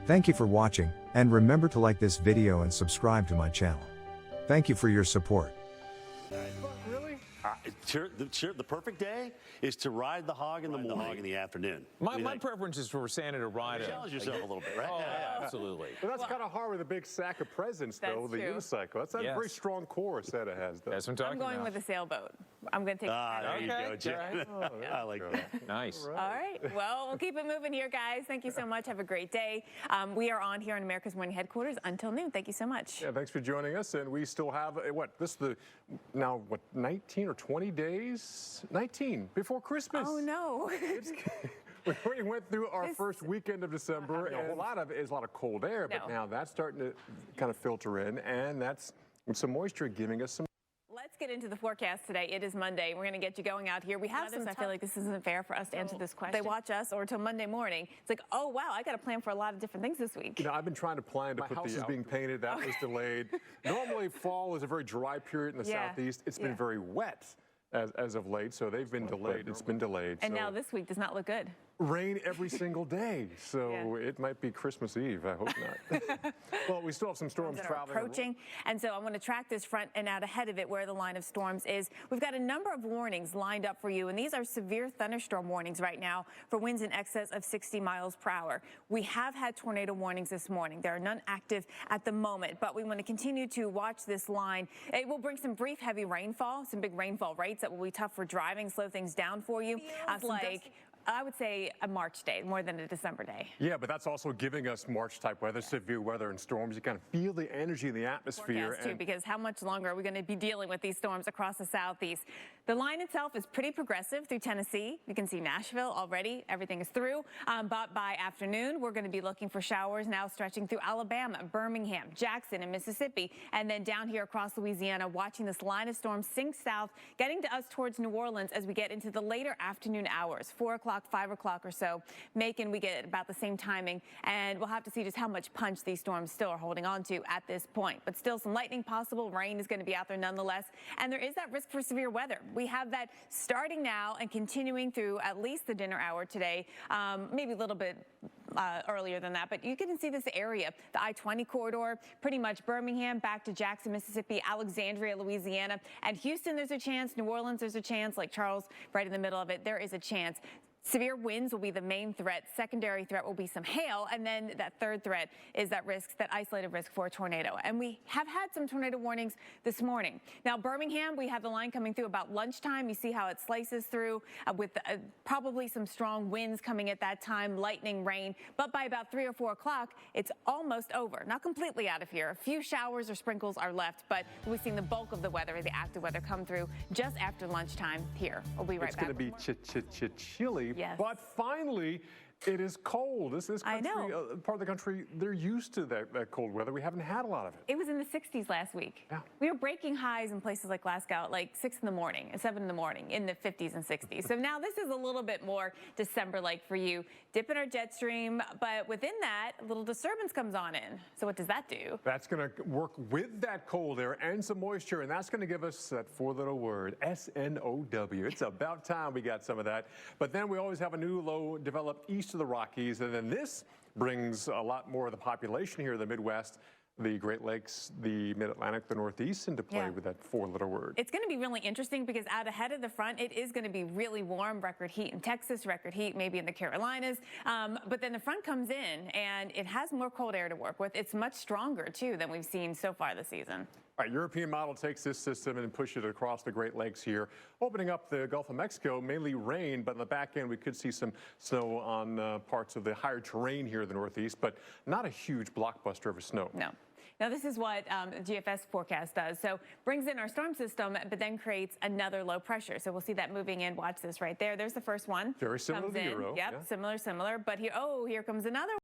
Thank you for watching, and remember to like this video and subscribe to my channel. Thank you for your support. Really? The perfect day is to ride the hog in the morning, in the afternoon. My preference is for Santa to ride it. Challenge yourself a little bit, right? Oh, Yeah. absolutely. Well, that's kind of hard with a big sack of presents, though, the That's true. unicycle. That's a Yes. very strong core Santa has, though. That's what I'm talking I'm going about. with a sailboat. I'm going to take There you Okay, go, Jen. I like that. Nice. All right. Well, we'll keep it moving here, guys. Thank you so much. Have a great day. We are on here in America's Morning Headquarters until noon. Thank you so much. Yeah, thanks for joining us. And we still have, this is now 19 or 20 days? 19 before Christmas. Oh, no. We already went through our This- first weekend of December, and a lot of it is a lot of cold air, but No. now that's starting to kind of filter in, and that's some moisture giving us some. Let's get into the forecast today. It is Monday. We're going to get you going out here. We have some. I feel like this isn't fair for us to answer this question. They watch us or till Monday morning. It's like, oh wow, I got to plan for a lot of different things this week. You know, I've been trying to plan to put the house is being painted. That was delayed. Normally, fall is a very dry period in the southeast. It's been very wet as of late, so they've been delayed. It's been delayed. And now this week does not look good. Rain every single day, so it might be Christmas Eve. I hope not. Well, we still have some storms traveling. Approaching, and so I'm going to track this front and out ahead of it where the line of storms is. We've got a number of warnings lined up for you, and these are severe thunderstorm warnings right now for winds in excess of 60 miles per hour. We have had tornado warnings this morning. There are none active at the moment, but we want to continue to watch this line. It will bring some brief heavy rainfall, some big rainfall rates that will be tough for driving, slow things down for you. I would say a March day more than a December day. Yeah, but that's also giving us March-type weather, severe weather and storms. You kind of feel the energy in the atmosphere. Too, because how much longer are we going to be dealing with these storms across the southeast? The line itself is pretty progressive through Tennessee. You can see Nashville already. Everything is through. But by afternoon, we're going to be looking for showers now stretching through Alabama, Birmingham, Jackson, and Mississippi. And then down here across Louisiana, watching this line of storms sink south, getting to us towards New Orleans as we get into the later afternoon hours, 4 o'clock, 5 o'clock or so. Macon, we get about the same timing, and we'll have to see just how much punch these storms still are holding on to at this point. But still some lightning possible. Rain is going to be out there nonetheless, and there is that risk for severe weather. We have that starting now and continuing through at least the dinner hour today, maybe a little bit earlier than that, but you can see this area, the I-20 corridor, pretty much Birmingham back to Jackson, Mississippi, Alexandria, Louisiana, and Houston, there's a chance. New Orleans, there's a chance. Lake Charles, right in the middle of it, there is a chance. Severe winds will be the main threat. Secondary threat will be some hail. And then that third threat is that risk, that isolated risk for a tornado. And we have had some tornado warnings this morning. Now, Birmingham, we have the line coming through about lunchtime. You see how it slices through with probably some strong winds coming at that time, lightning, rain. But by about 3 or 4 o'clock, it's almost over. Not completely out of here. A few showers or sprinkles are left, but we've seen the bulk of the weather, the active weather, come through just after lunchtime here. We'll be right back. It's going to be chilly. Yes. But finally, it is cold. This country, I know. Part of the country, they're used to that cold weather. We haven't had a lot of it. It was in the 60s last week. Yeah. We were breaking highs in places like Glasgow at like 6 in the morning and 7 in the morning in the 50s and 60s. So now this is a little bit more December-like for you. Dip in our jet stream, but within that, a little disturbance comes on in. So what does that do? That's going to work with that cold air and some moisture, and that's going to give us that four-letter word, S-N-O-W. It's about time we got some of that. But then we always have a new low developed east of the Rockies, and then this brings a lot more of the population here in the Midwest, the Great Lakes, the Mid-Atlantic, the Northeast into play with that four-letter word. It's going to be really interesting because out ahead of the front, it is going to be really warm, record heat in Texas, record heat maybe in the Carolinas. But then the front comes in and it has more cold air to work with. It's much stronger, too, than we've seen so far this season. All right, European model takes this system and pushes it across the Great Lakes here, opening up the Gulf of Mexico, mainly rain, but in the back end we could see some snow on parts of the higher terrain here in the Northeast, but not a huge blockbuster of a snow. No. Now, this is what the GFS forecast does. So brings in our storm system, but then creates another low pressure. So we'll see that moving in. Watch this right there. There's the first one. Very similar to the Euro. Yep, similar. But here comes another one.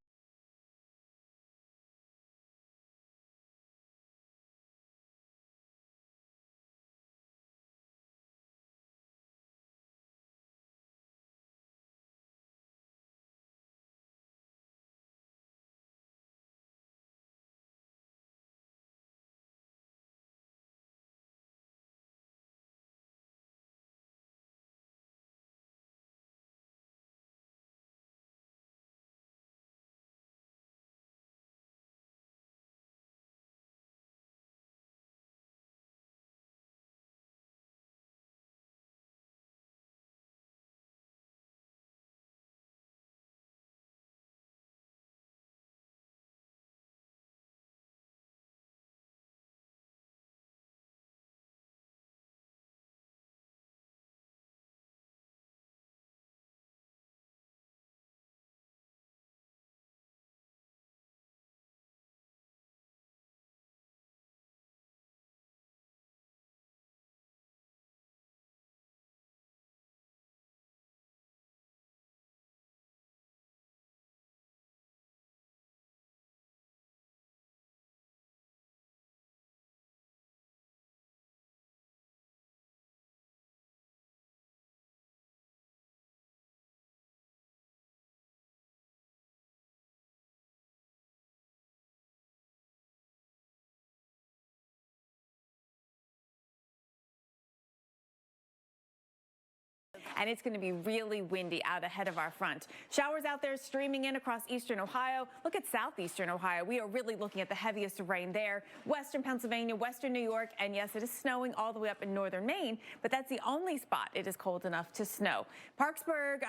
and it's going to be really windy out ahead of our front. Showers out there streaming in across eastern Ohio. Look at southeastern Ohio. We are really looking at the heaviest of rain there. Western Pennsylvania, western New York, and yes, it is snowing all the way up in northern Maine, but that's the only spot it is cold enough to snow. Parkersburg,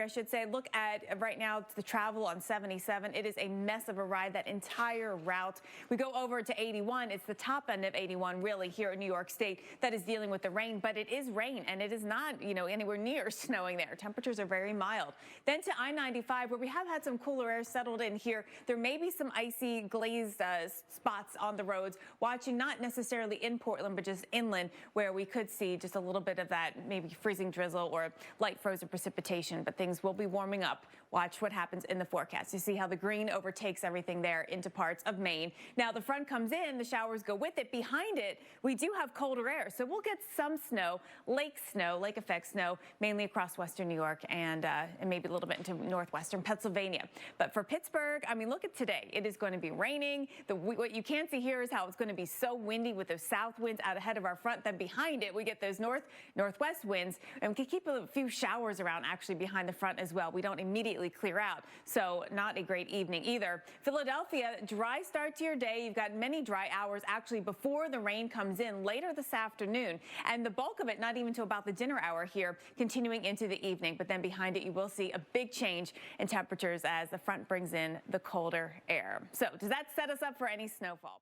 I should say, look at right now the travel on 77. It is a mess of a ride, that entire route. We go over to 81. It's the top end of 81 really here in New York State that is dealing with the rain, but it is rain and it is not, anywhere near snowing there. Temperatures are very mild. Then to I-95, where we have had some cooler air settled in here. There may be some icy glazed spots on the roads, watching not necessarily in Portland, but just inland, where we could see just a little bit of that maybe freezing drizzle or light frozen precipitation, but things will be warming up. Watch what happens in the forecast. You see how the green overtakes everything there into parts of Maine. Now the front comes in, the showers go with it. Behind it, we do have colder air, so we'll get some snow, lake effect snow, mainly across western New York and maybe a little bit into northwestern Pennsylvania. But for Pittsburgh, I mean, look at today. It is going to be raining. What you can't see here is how it's going to be so windy with those south winds out ahead of our front. Then behind it, we get those northwest winds, and we can keep a few showers around actually behind the front as well. We don't immediately clear out, so not a great evening either. Philadelphia, dry start to your day. You've got many dry hours actually before the rain comes in later this afternoon, and the bulk of it not even till about the dinner hour here, continuing into the evening. But then behind it, you will see a big change in temperatures as the front brings in the colder air. So does that set us up for any snowfall?